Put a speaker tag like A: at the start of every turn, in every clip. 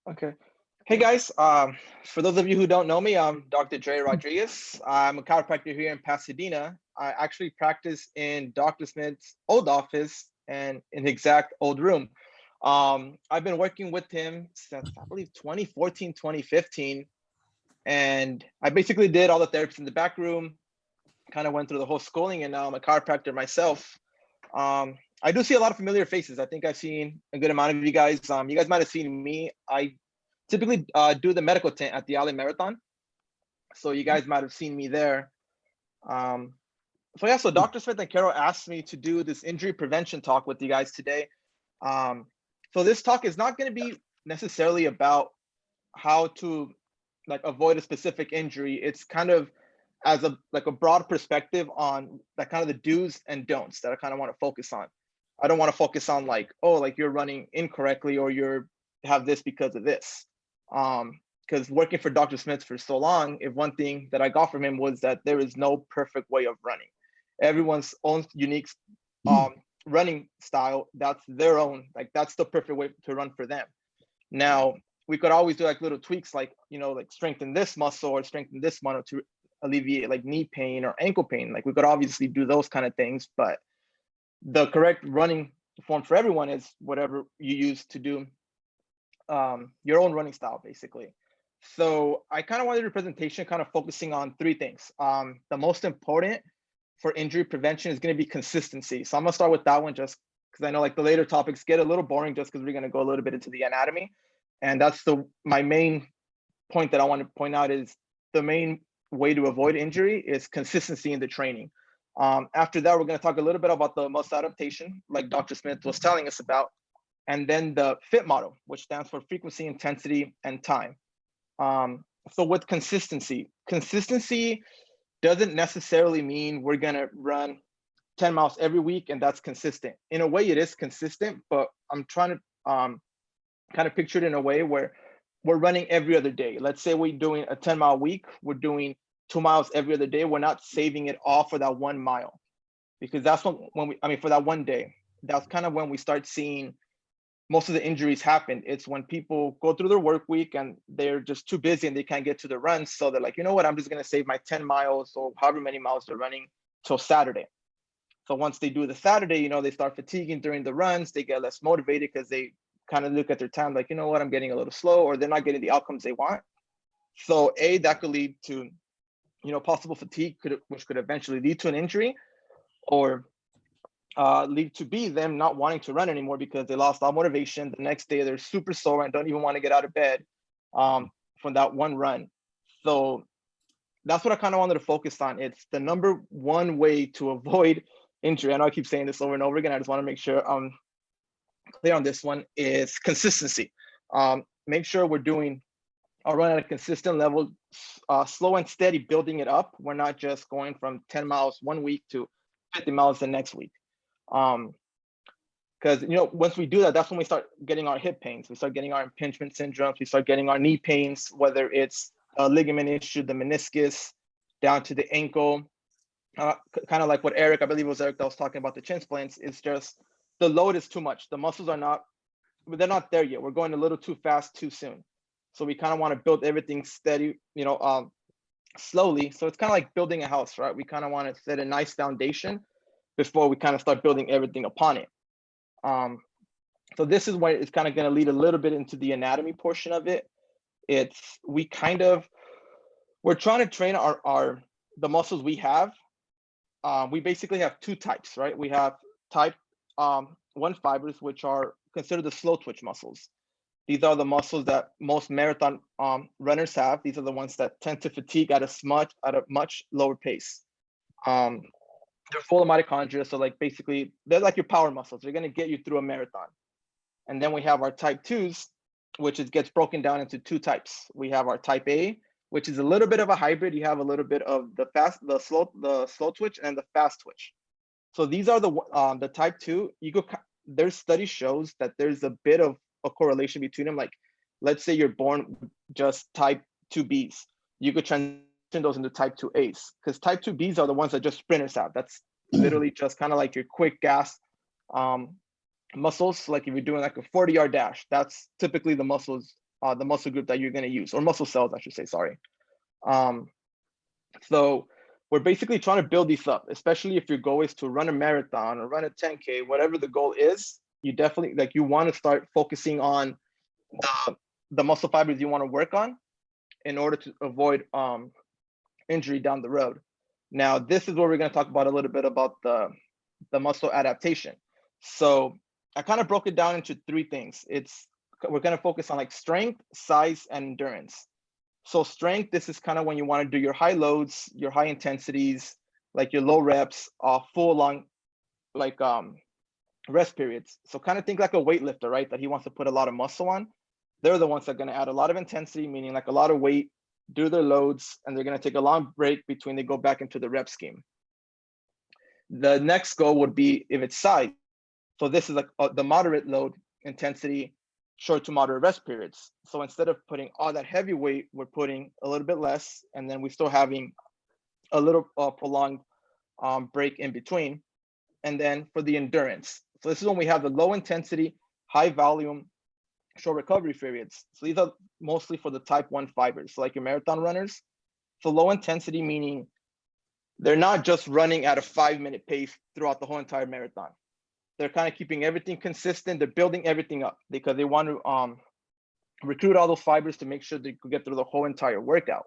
A: Okay. Hey guys, for those of you who don't know me, I'm Dr. Dre Rodriguez. I'm a chiropractor here in Pasadena. I actually practice in Dr. Smith's old office and in the exact old room. I've been working with him since I believe 2014, 2015. And I basically did all the therapies in the back room, kind of went through the whole schooling, and now I'm a chiropractor myself. I do see a lot of familiar faces. I think I've seen a good amount of you guys. You guys might have seen me. I typically do the medical tent at the LA Marathon. So you guys might have seen me there. Um, so Dr. Smith and Carol asked me to do this injury prevention talk with you guys today. Um, so this talk is not going to be necessarily about how to like avoid a specific injury. It's kind of as a broad perspective on that kind of the do's and don'ts that I kind of want to focus on. I don't want to focus on like, oh, like you're running incorrectly or you're have this because of this. Because working for Dr. Smith for so long, if one thing that I got from him was that there is no perfect way of running. Everyone's own unique running style, that's their own, like that's the perfect way to run for them. Now, we could always do like little tweaks, like, like strengthen this muscle or strengthen this muscle to alleviate like knee pain or ankle pain. Like we could obviously do those kind of things, but the correct running form for everyone is whatever you use to do your own running style, basically. So I kind of wanted a presentation kind of focusing on three things. The most important for injury prevention is going to be consistency. So I'm going to start with that one just because I know like the later topics get a little boring just because we're going to go a little bit into the anatomy. And that's my main point that I want to point out is the main way to avoid injury is consistency in the training. After that, we're going to talk a little bit about the muscle adaptation, like Dr. Smith was telling us about, and then the FIT model, which stands for frequency, intensity, and time. So with consistency doesn't necessarily mean we're going to run 10 miles every week and that's consistent. In a way, it is consistent, but I'm trying to kind of picture it in a way where we're running every other day. Let's say we're doing a 10-mile week, we're doing 2 miles every other day. We're not saving it all for that 1 mile, because that's for that one day, that's kind of when we start seeing most of the injuries happen. It's when people go through their work week and they're just too busy and they can't get to the runs. So they're like, you know what, I'm just going to save my 10 miles or however many miles they're running till Saturday. So once they do the Saturday, they start fatiguing during the runs. They get less motivated because they kind of look at their time like, you know what, I'm getting a little slow, or they're not getting the outcomes they want. So that could lead to, possible fatigue, which could eventually lead to an injury, or lead to B, them not wanting to run anymore because they lost all motivation. The next day they're super sore and don't even want to get out of bed from that one run. So that's what I kind of wanted to focus on. It's the number one way to avoid injury. I know I keep saying this over and over again. I just want to make sure I'm clear on this one, is consistency. Make sure we're doing our run at a consistent level, slow and steady, building it up. We're not just going from 10 miles one week to 50 miles the next week. Because once we do that, that's when we start getting our hip pains, we start getting our impingement syndromes, we start getting our knee pains, whether it's a ligament issue, the meniscus, down to the ankle. Kind of like what Eric, I believe it was Eric that was talking about the chin splints. It's just the load is too much. The muscles they're not there yet. We're going a little too fast too soon. So we kind of want to build everything steady, slowly. So it's kind of like building a house, right? We kind of want to set a nice foundation before we kind of start building everything upon it. So this is where it's kind of going to lead a little bit into the anatomy portion of it. We're trying to train the muscles we have. We basically have two types, right? We have type 1 fibers, which are considered the slow twitch muscles. These are the muscles that most marathon runners have. These are the ones that tend to fatigue at a much lower pace. They're full of mitochondria, so like basically they're like your power muscles. They're going to get you through a marathon. And then we have our type 2s, which gets broken down into two types. We have our type A, which is a little bit of a hybrid. You have a little bit of the slow twitch and the fast twitch. So these are the type 2. Their study shows that there's a bit of a correlation between them. Like, let's say you're born just type 2Bs, you could transition those into type 2As, because type 2Bs are the ones that just sprinters have. That's literally just kind of like your quick gas muscles. Like if you're doing like a 40-yard dash, that's typically the muscles the muscle group that you're going to use, or muscle cells, I should say, sorry. So we're basically trying to build these up, especially if your goal is to run a marathon or run a 10K, whatever the goal is, you definitely, like, you want to start focusing on the muscle fibers you want to work on in order to avoid injury down the road. Now, this is where we're going to talk about a little bit about the muscle adaptation. So I kind of broke it down into three things. We're going to focus on like strength, size, and endurance. So strength, this is kind of when you want to do your high loads, your high intensities, like your low reps, full long, like rest periods. So kind of think like a weightlifter, right? That he wants to put a lot of muscle on. They're the ones that are going to add a lot of intensity, meaning like a lot of weight, do their loads, and they're going to take a long break between they go back into the rep scheme. The next goal would be if it's size. So this is like the moderate load intensity, short to moderate rest periods. So instead of putting all that heavy weight, we're putting a little bit less, and then we're still having a little prolonged break in between. And then for the endurance, so this is when we have the low intensity, high volume, short recovery periods. So these are mostly for the type 1 fibers, so like your marathon runners. So low intensity meaning they're not just running at a 5-minute pace throughout the whole entire marathon. They're kind of keeping everything consistent. They're building everything up because they want to recruit all those fibers to make sure they could get through the whole entire workout.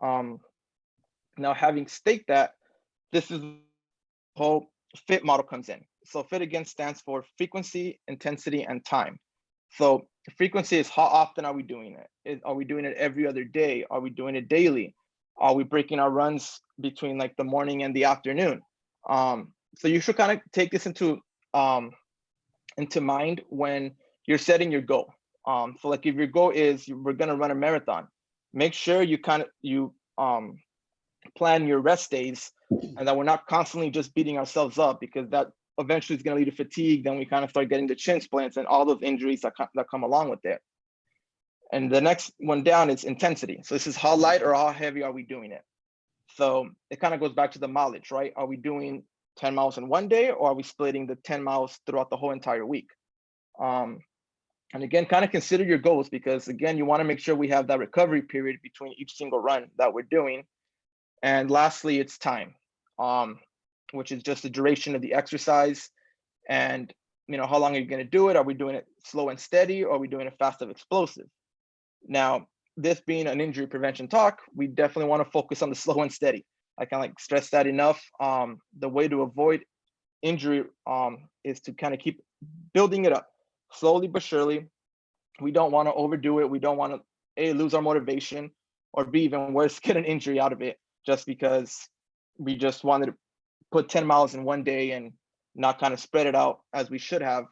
A: Now, having staked that, this is the whole FIT model comes in. So FIT again stands for frequency, intensity, and time. So frequency is how often are we doing it? Are we doing it every other day? Are we doing it daily? Are we breaking our runs between like the morning and the afternoon? So you should kind of take this into mind when you're setting your goal. So like if your goal is we're gonna run a marathon, make sure you plan your rest days, and that we're not constantly just beating ourselves up, because that eventually is going to lead to fatigue. Then we kind of start getting the shin splints and all those injuries that come along with it. And the next one down is intensity. So this is how light or how heavy are we doing it? So it kind of goes back to the mileage, right? Are we doing 10 miles in one day, or are we splitting the 10 miles throughout the whole entire week? And again, kind of consider your goals, because again, you want to make sure we have that recovery period between each single run that we're doing. And lastly, it's time, which is just the duration of the exercise. And how long are you going to do it? Are we doing it slow and steady, or are we doing it fast and explosive? Now, this being an injury prevention talk, we definitely want to focus on the slow and steady. I kind of like stress that enough. The way to avoid injury is to kind of keep building it up slowly but surely. We don't want to overdo it. We don't want to A, lose our motivation, or B, even worse, get an injury out of it just because we just wanted to put 10 miles in one day and not kind of spread it out as we should have.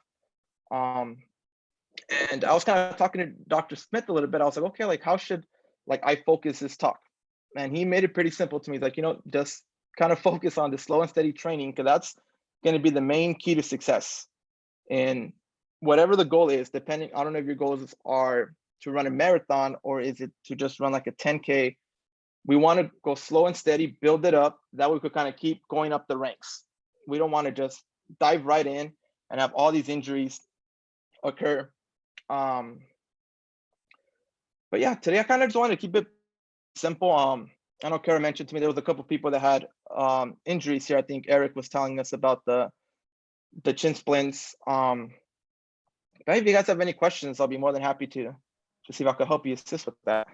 A: And I was kind of talking to Dr. Smith a little bit. I was like, okay, like how should I focus this talk? And he made it pretty simple to me. He's like, just kind of focus on the slow and steady training, because that's going to be the main key to success. And whatever the goal is, depending, I don't know if your goals are to run a marathon or is it to just run like a 10K. We want to go slow and steady, build it up. That way we could kind of keep going up the ranks. We don't want to just dive right in and have all these injuries occur. But yeah, today I kind of just wanted to keep it simple. I know Kara mentioned to me there was a couple of people that had injuries here. I think Eric was telling us about the chin splints. But if you guys have any questions, I'll be more than happy to see if I could help you assist with that.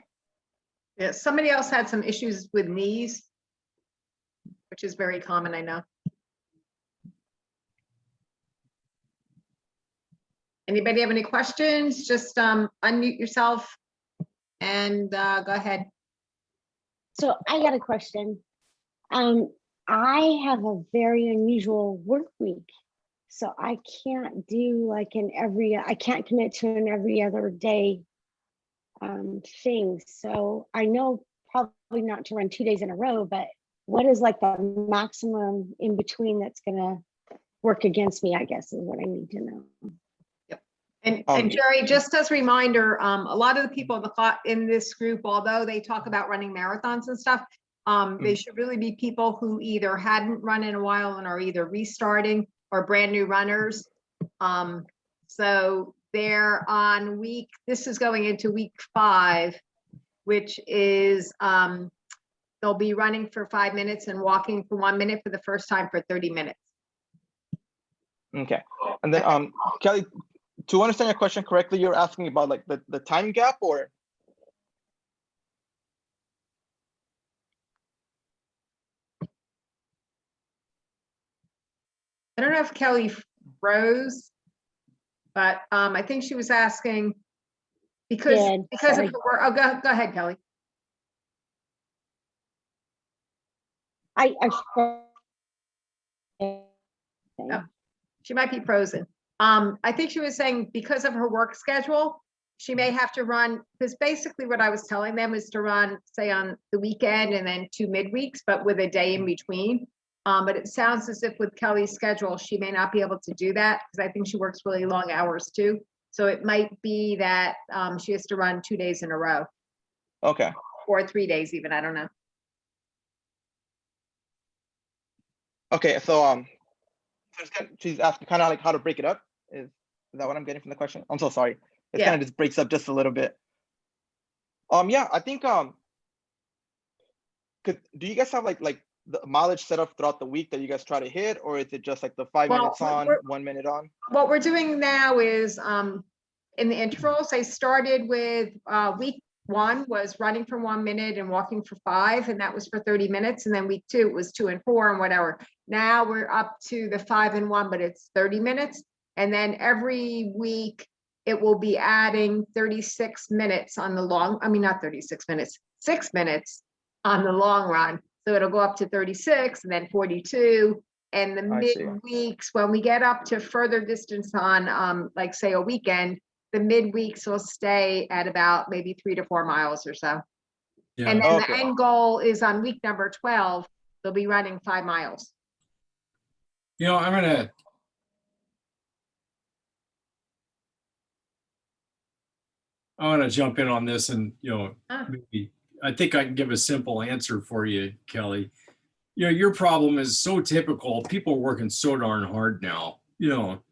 B: Yeah, somebody else had some issues with knees, which is very common, I know. Anybody have any questions? Just unmute yourself and go ahead.
C: So I got a question. I have a very unusual work week. So I can't do I can't commit to an every other day thing. So I know probably not to run 2 days in a row, but what is like the maximum in between that's gonna work against me, I guess, is what I need to know.
B: Yep. And Jerry, just as a reminder, a lot of the people in this group, although they talk about running marathons and stuff, they should really be people who either hadn't run in a while and are either restarting or brand new runners. So they're on this is going into week 5, which is, they'll be running for 5 minutes and walking for 1 minute for the first time for 30 minutes.
A: Okay. And then Kelly, to understand your question correctly, you're asking about like the time gap, or?
B: I don't know if Kelly froze, but I think she was asking because of her work. Oh, go ahead, Kelly. She might be frozen. I think she was saying because of her work schedule, she may have to run, because basically what I was telling them is to run, say, on the weekend and then 2 midweeks, but with a day in between. But it sounds as if with Kelly's schedule, she may not be able to do that, because I think she works really long hours too. So it might be that she has to run 2 days in a row.
A: Okay.
B: Or 3 days even, I don't know.
A: Okay, so she's asking kind of like how to break it up. Is that what I'm getting from the question? I'm so sorry. It kind of just breaks up just a little bit. Yeah, I think do you guys have like the mileage set up throughout the week that you guys try to hit, or is it just like the 5 minutes on, 1 minute on?
B: What we're doing now is in the intervals, I started with week 1 was running for 1 minute and walking for 5, and that was for 30 minutes. And then week 2 was 2 and 4 and whatever. Now we're up to the 5 and 1, but it's 30 minutes. And then every week it will be adding 36 minutes on the long, I mean, not 36 minutes, 6 minutes on the long run. So it'll go up to 36 and then 42. And the midweeks, when we get up to further distance on, like say a weekend, the midweeks will stay at about maybe 3 to 4 miles or so. Yeah. And then the end goal is on week number 12, they'll be running 5 miles.
D: You know, I'm gonna jump in on this, and maybe I think I can give a simple answer for you, Kelly. You know, your problem is so typical. People are working so darn hard now. You know,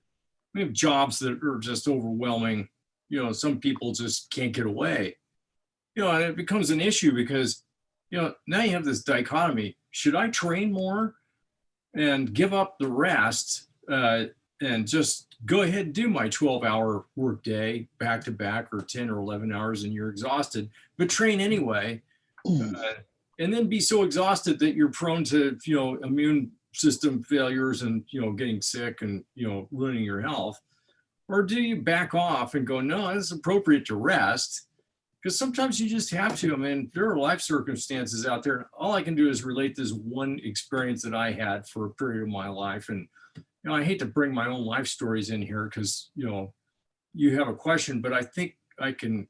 D: we have jobs that are just overwhelming. You know, some people just can't get away. You know, and it becomes an issue because, now you have this dichotomy. Should I train more and give up the rest and just go ahead and do my 12-hour work day back to back, or 10 or 11 hours, and you're exhausted, but train anyway, and then be so exhausted that you're prone to, immune system failures and, getting sick and, ruining your health? Or do you back off and go, no, it's appropriate to rest? Because sometimes you just have to. I mean, there are life circumstances out there. All I can do is relate this one experience that I had for a period of my life. And, I hate to bring my own life stories in here because, you have a question, but I think I can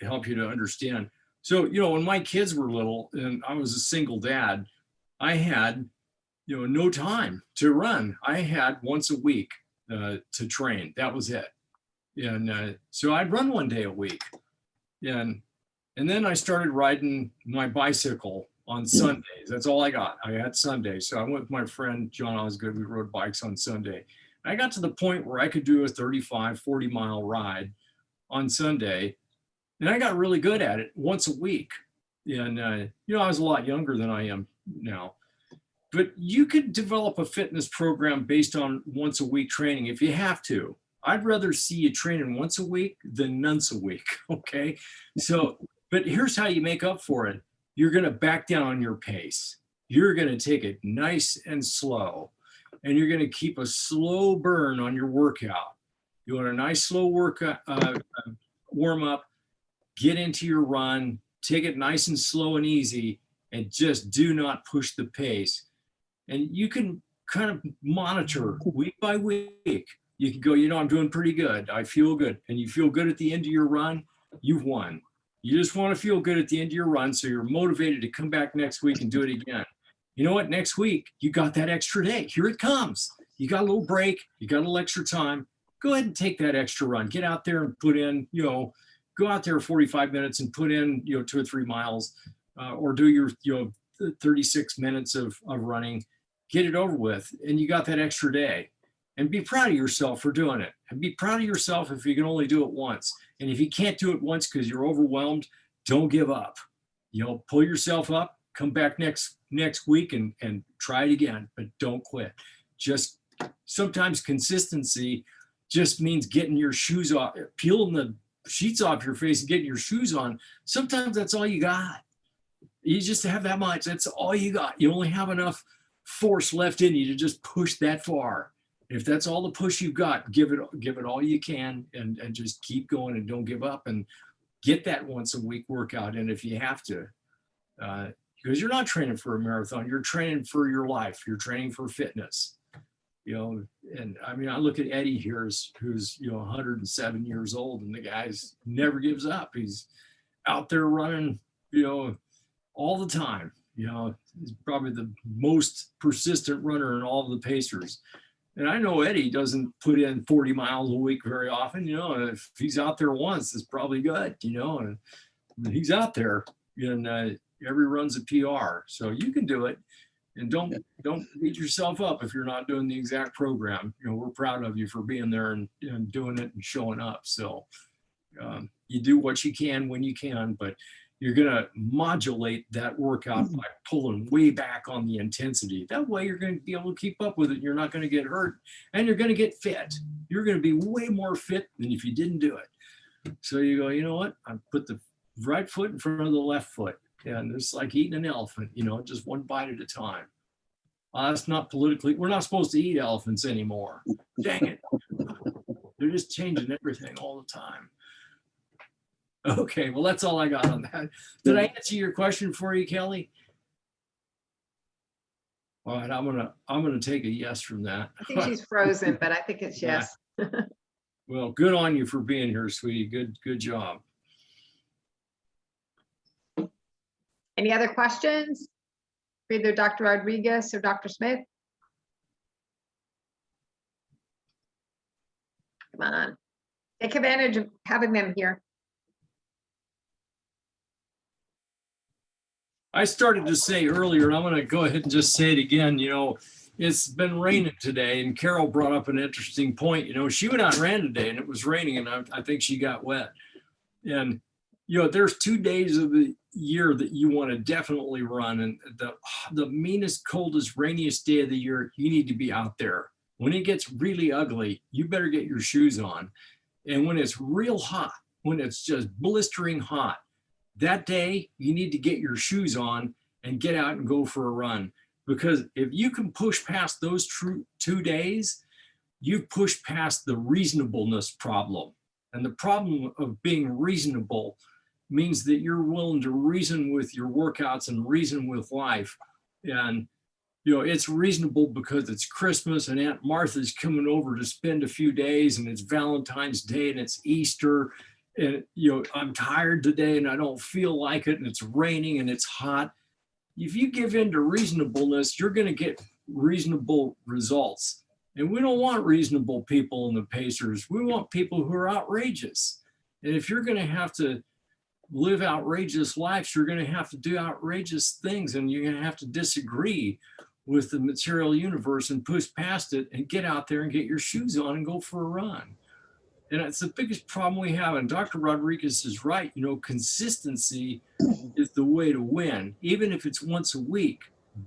D: help you to understand. So, when my kids were little and I was a single dad, I had, no time to run. I had once a week to train. That was it. And so I'd run 1 day a week. And then I started riding my bicycle on Sundays. That's all I got. I had Sundays. So I went with my friend, John Osgood. We rode bikes on Sunday. I got to the point where I could do a 35, 40 mile ride on Sunday. And I got really good at it once a week. And, I was a lot younger than I am now. But you could develop a fitness program based on once a week training if you have to. I'd rather see you training once a week than nonce a week, okay? So, but here's how you make up for it. You're gonna back down on your pace. You're gonna take it nice and slow, and you're gonna keep a slow burn on your workout. You want a nice slow workout, warm up, get into your run, take it nice and slow and easy, and just do not push the pace. And you can kind of monitor week by week. You can go, I'm doing pretty good. I feel good. And you feel good at the end of your run, you've won. You just want to feel good at the end of your run so you're motivated to come back next week and do it again. You know what? Next week, you got that extra day. Here it comes. You got a little break. You got a little extra time. Go ahead and take that extra run. Get out there and put in, go out there 45 minutes and put in, 2 or 3 miles, or do your, 36 minutes of running. Get it over with, and you got that extra day. and be proud of yourself for doing it. And be proud of yourself if you can only do it once. And if you can't do it once because you're overwhelmed, don't give up. Pull yourself up, come back next week and try it again, but don't quit. Just sometimes consistency just means getting your shoes off, peeling the sheets off your face and getting your shoes on. Sometimes that's all you got. You just have that much. That's all you got. You only have enough force left in you to just push that far. If that's all the push you've got, give it all you can and just keep going and don't give up and get that once a week workout in if you have to. Because you're not training for a marathon, you're training for your life. You're training for fitness. And I mean, I look at Eddie here who's 107 years old, and the guy's never gives up. He's out there running, all the time. He's probably the most persistent runner in all of the Pacers. And I know Eddie doesn't put in 40 miles a week very often. If he's out there once, it's probably good, and he's out there and every run's a PR. So you can do it. And don't beat yourself up if you're not doing the exact program. We're proud of you for being there and doing it and showing up. So you do what you can when you can, but you're going to modulate that workout by pulling way back on the intensity. That way you're going to be able to keep up with it. You're not going to get hurt and you're going to get fit. You're going to be way more fit than if you didn't do it. So you go, you know what? I put the right foot in front of the left foot. And it's like eating an elephant, just one bite at a time. That's not politically, we're not supposed to eat elephants anymore. Dang it. They're just changing everything all the time. Okay, well, that's all I got on that. Did I answer your question for you, Kelly? All right, I'm gonna take a yes from that.
B: I think she's frozen, but I think it's yes.
D: Well, good on you for being here, sweetie. Good job.
B: Any other questions for either Dr. Rodriguez or Dr. Smith? Come on, take advantage of having them here.
D: I started to say earlier, and I'm going to go ahead and just say it again, it's been raining today, and Carol brought up an interesting point. She went out and ran today, and it was raining, and I think she got wet. And, there's 2 days of the year that you want to definitely run, and the meanest, coldest, rainiest day of the year, you need to be out there. When it gets really ugly, you better get your shoes on. And when it's real hot, when it's just blistering hot, that day you need to get your shoes on and get out and go for a run. Because if you can push past those 2 days, you've pushed past the reasonableness problem. And the problem of being reasonable means that you're willing to reason with your workouts and reason with life. And, it's reasonable because it's Christmas and Aunt Martha's coming over to spend a few days, and it's Valentine's Day and it's Easter. And, I'm tired today and I don't feel like it, and it's raining and it's hot. If you give in to reasonableness, you're going to get reasonable results. And we don't want reasonable people in the Pacers. We want people who are outrageous. And if you're going to have to live outrageous lives, you're going to have to do outrageous things, and you're going to have to disagree with the material universe and push past it and get out there and get your shoes on and go for a run. And it's the biggest problem we have. And Dr. Rodriguez is right. Consistency is the way to win. Even if it's once a week,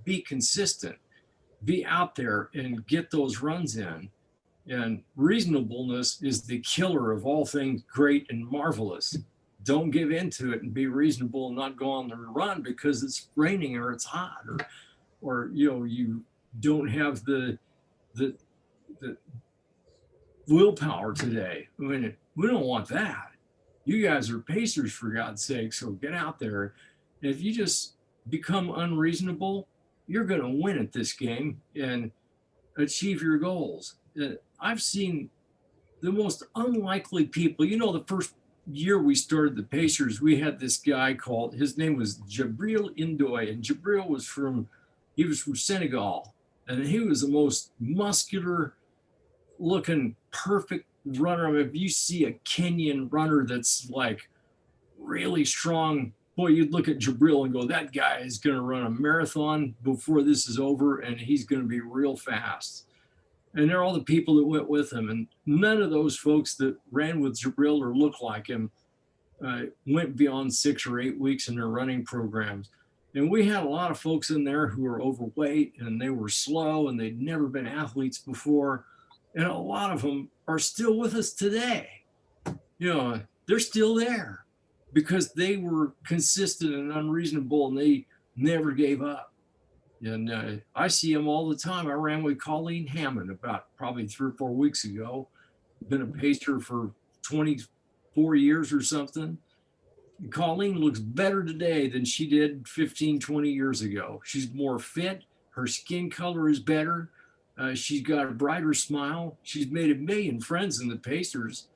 D: be consistent, be out there and get those runs in. And reasonableness is the killer of all things great and marvelous. Don't give into it and be reasonable and not go on the run because it's raining or it's hot or you don't have the willpower today. I mean, we don't want that. You guys are Pacers, for God's sake, so get out there. And if you just become unreasonable, you're going to win at this game and achieve your goals. I've seen the most unlikely people. The first year we started the Pacers, we had this guy his name was Jibril Indoy, and Jibril was from Senegal, and he was the most muscular looking, perfect runner. I mean, if you see a Kenyan runner that's like really strong, boy, you'd look at Jibril and go, that guy is going to run a marathon before this is over, and he's going to be real fast. And they're all the people that went with him. And none of those folks that ran with Jabril or looked like him went beyond 6 or 8 weeks in their running programs. And we had a lot of folks in there who were overweight and they were slow and they'd never been athletes before. And a lot of them are still with us today. You know, they're still there because they were consistent and unreasonable and they never gave up. And I see them all the time. I ran with Colleen Hammond about probably 3 or 4 weeks ago. Been a pacer for 24 years or something. And Colleen looks better today than she did 15, 20 years ago. She's more fit. Her skin color is better. She's got a brighter smile. She's made 1 million friends in the Pacers,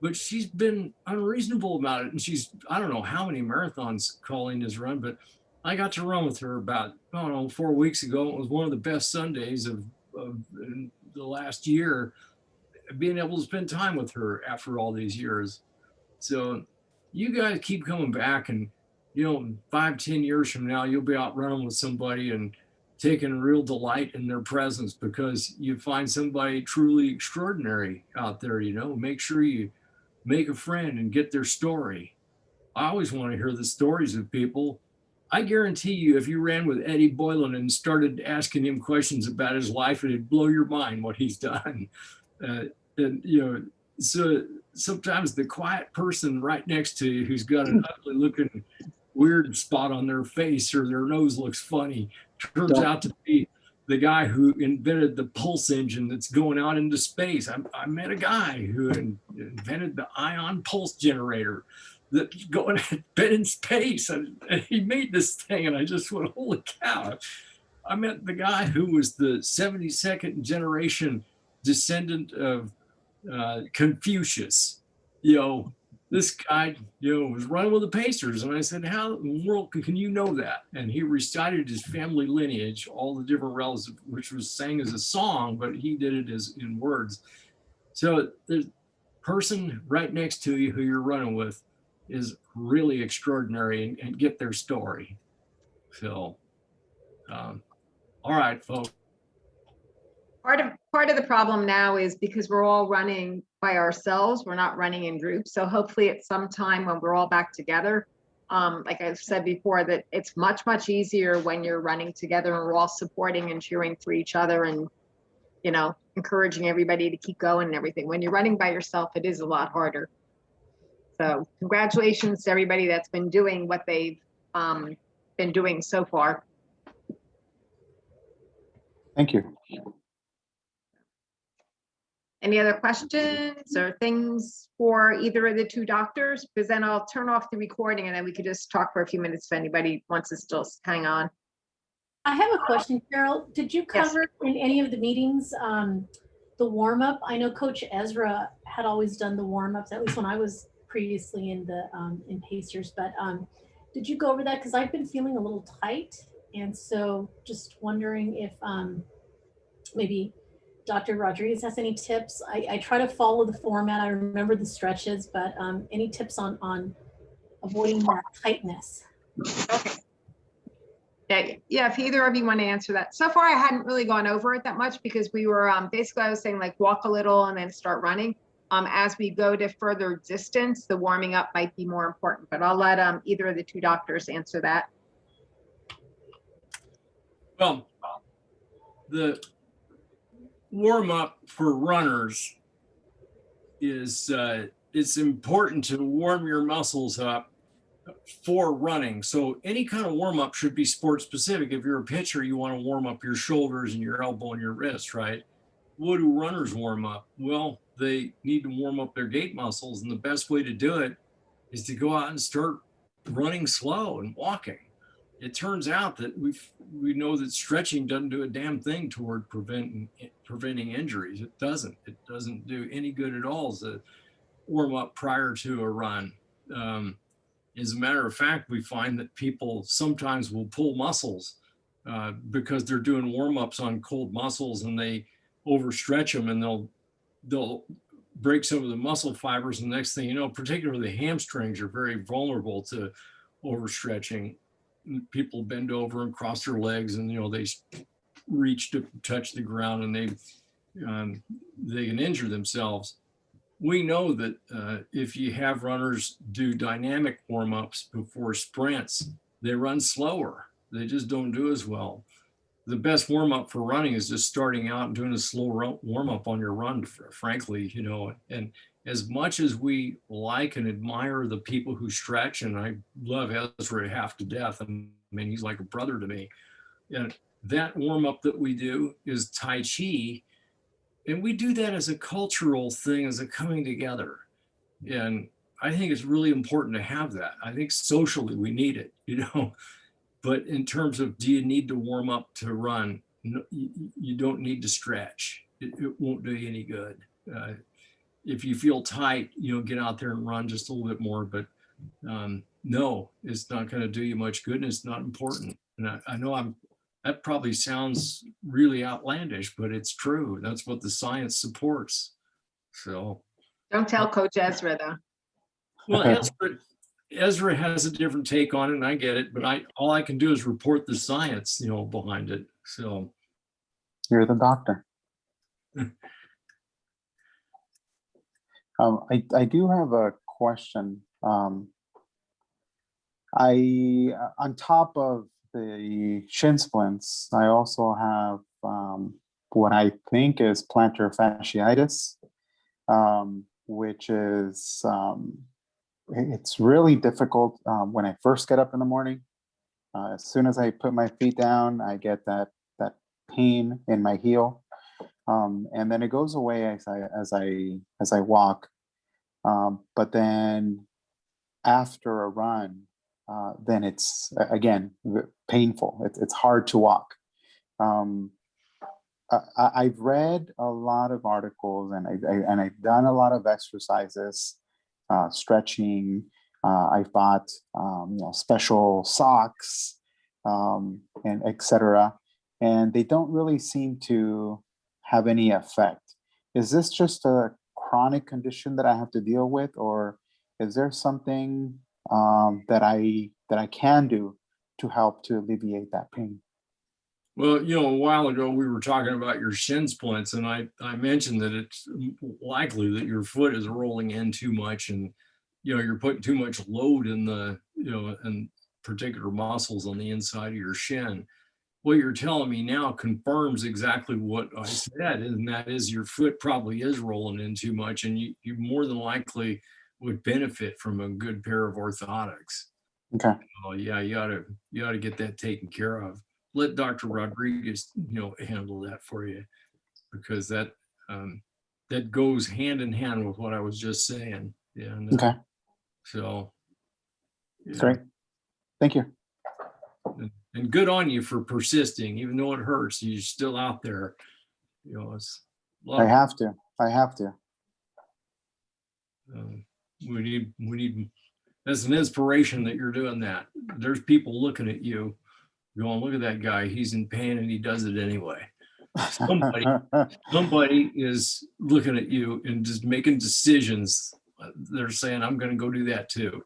D: but she's been unreasonable about it. And I don't know how many marathons Colleen has run, but I got to run with her about, 4 weeks ago. It was one of the best Sundays of the last year, being able to spend time with her after all these years. So you guys keep coming back, and 5, 10 years from now, you'll be out running with somebody and taking real delight in their presence because you find somebody truly extraordinary out there. Make sure you make a friend and get their story. I always want to hear the stories of people. I guarantee you, if you ran with Eddie Boylan and started asking him questions about his life, it'd blow your mind what he's done. So sometimes the quiet person right next to you who's got an ugly looking weird spot on their face or their nose looks funny turns out to be the guy who invented the pulse engine that's going out into space. I met a guy who invented the ion pulse generator that's been in space, and he made this thing, and I just went, holy cow. I met the guy who was the 72nd generation descendant of Confucius. This guy, was running with the Pacers. And I said, how in the world can you know that? And he recited his family lineage, all the different relatives, which was sang as a song, but he did it as in words. So the person right next to you who you're running with is really extraordinary, and get their story. So, all right, folks.
B: Part of the problem now is because we're all running by ourselves, we're not running in groups. So hopefully at some time when we're all back together, like I've said before, that it's much, much easier when you're running together and we're all supporting and cheering for each other and, encouraging everybody to keep going and everything. When you're running by yourself, it is a lot harder. So congratulations to everybody that's been doing what they've been doing so far.
E: Thank you.
B: Any other questions or things for either of the two doctors? Because then I'll turn off the recording and then we could just talk for a few minutes if anybody wants to still hang on.
F: I have a question, Carol. Did you cover in any of the meetings the warm-up? I know Coach Ezra had always done the warm-ups, at least when I was previously in the in Pacers, but did you go over that? Because I've been feeling a little tight, and so just wondering if maybe Dr. Rodriguez has any tips. I try to follow the format. I remember the stretches, but any tips on avoiding that tightness?
B: Okay. Yeah, if either of you want to answer that. So far, I hadn't really gone over it that much because we were basically, I was saying like walk a little and then start running. As we go to further distance, the warming up might be more important, but I'll let either of the two doctors answer that.
D: Well, the warm up for runners is it's important to warm your muscles up for running. So any kind of warm up should be sport specific. If you're a pitcher, you want to warm up your shoulders and your elbow and your wrist, right? What do runners warm up? Well, they need to warm up their gait muscles, and the best way to do it is to go out and start running slow and walking. It turns out that we know that stretching doesn't do a damn thing toward preventing injuries. It doesn't do any good at all as a warm up prior to a run. As a matter of fact, we find that people sometimes will pull muscles because they're doing warm ups on cold muscles, and they overstretch them, and they'll break some of the muscle fibers. And the next thing you know, particularly the hamstrings are very vulnerable to overstretching. People bend over and cross their legs, and they reach to touch the ground, and they they can injure themselves. We know that if you have runners do dynamic warm-ups before sprints, they run slower. They just don't do as well. The best warm-up for running is just starting out and doing a slow warm-up on your run, frankly, you know. And as much as we like and admire the people who stretch, and I love Ezra half to death, I mean, he's like a brother to me. And that warm-up that we do is Tai Chi. And we do that as a cultural thing, as a coming together. And I think it's really important to have that. I think socially we need it, you know. But in terms of, do you need to warm up to run? No, you don't need to stretch. It won't do you any good. If you feel tight, you know, get out there and run just a little bit more. But no, it's not going to do you much good, and it's not important. And I know that probably sounds really outlandish, but it's true. That's what the science supports. So
B: Don't tell Coach Ezra though.
D: well, Ezra has a different take on it, and I get it, but all I can do is report the science, you know, behind it. So
E: you're the doctor. I do have a question. On top of the shin splints, I also have what I think is plantar fasciitis, which is it's really difficult when I first get up in the morning. As soon as I put my feet down, I get that pain in my heel, and then it goes away as I walk. But then after a run, then it's again painful. It's hard to walk. I've read a lot of articles, and I've done a lot of exercises, stretching. I've bought special socks, and etc. And they don't really seem to have any effect. Is this just a chronic condition that I have to deal with, or is there something that I can do to help to alleviate that pain?
D: well, you know, a while ago we were talking about your shin splints, and I mentioned that it's likely that your foot is rolling in too much, and you know, you're putting too much load in the, you know, and particular muscles on the inside of your shin. What you're telling me now confirms exactly what I said, and that is your foot probably is rolling in too much, and you more than likely would benefit from a good pair of orthotics.
E: Okay.
D: Oh yeah, you ought to get that taken care of. Let Dr. Rodriquez, you know, handle that for you, because that goes hand in hand with what I was just saying. And
E: Okay.
D: so yeah.
E: Great. Thank you.
D: And good on you for persisting, even though it hurts. You're still out there. You know, it's
E: I have to.
D: we need. That's an inspiration that you're doing that. There's people looking at you, going, "Look at that guy. He's in pain and he does it anyway." Somebody is looking at you and just making decisions. They're saying, "I'm going to go do that too.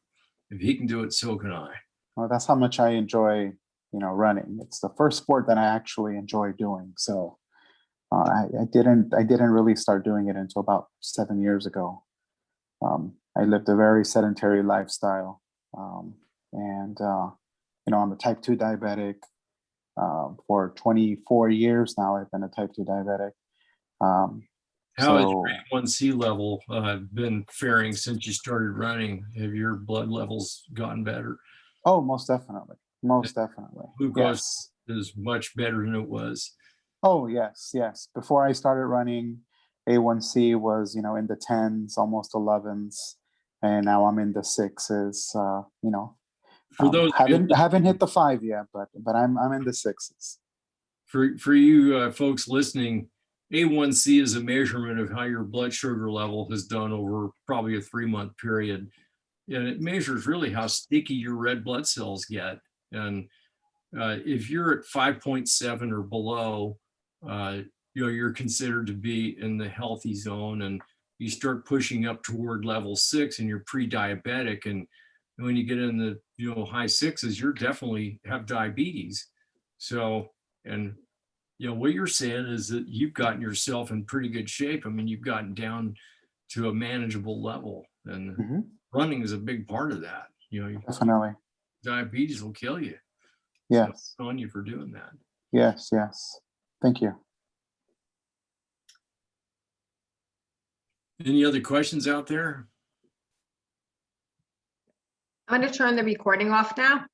D: If he can do it, so can I."
E: Well, that's how much I enjoy, running. It's the first sport that I actually enjoy doing. So I didn't really start doing it until about 7 years ago. I lived a very sedentary lifestyle, and I'm a type 2 diabetic. For 24 years now, I've been a type 2 diabetic.
D: How has your A1C level been faring since you started running? Have your blood levels gotten better?
E: Oh, most definitely.
D: Glucose is much better than it was.
E: Oh, yes. Before I started running, A1C was, in the 10s, almost 11s, and now I'm in the 6s.
D: For those
E: haven't hit the 5 yet, but I'm in the 6s.
D: For you folks listening, A1C is a measurement of how your blood sugar level has done over probably a 3-month period. And it measures really how sticky your red blood cells get. And if you're at 5.7 or below, you're considered to be in the healthy zone. And you start pushing up toward level 6 and you're pre-diabetic. And when you get in the high 6s, you're definitely have diabetes. So, and you know, what you're saying is that you've gotten yourself in pretty good shape. I mean, you've gotten down to a manageable level, and
E: Mhm.
D: running is a big part of that. You know,
E: Definitely.
D: diabetes will kill you.
E: Yes.
D: So, on you for doing that.
E: Yes. Yes. Thank you.
D: Any other questions out there?
B: I'm going to turn the recording off now.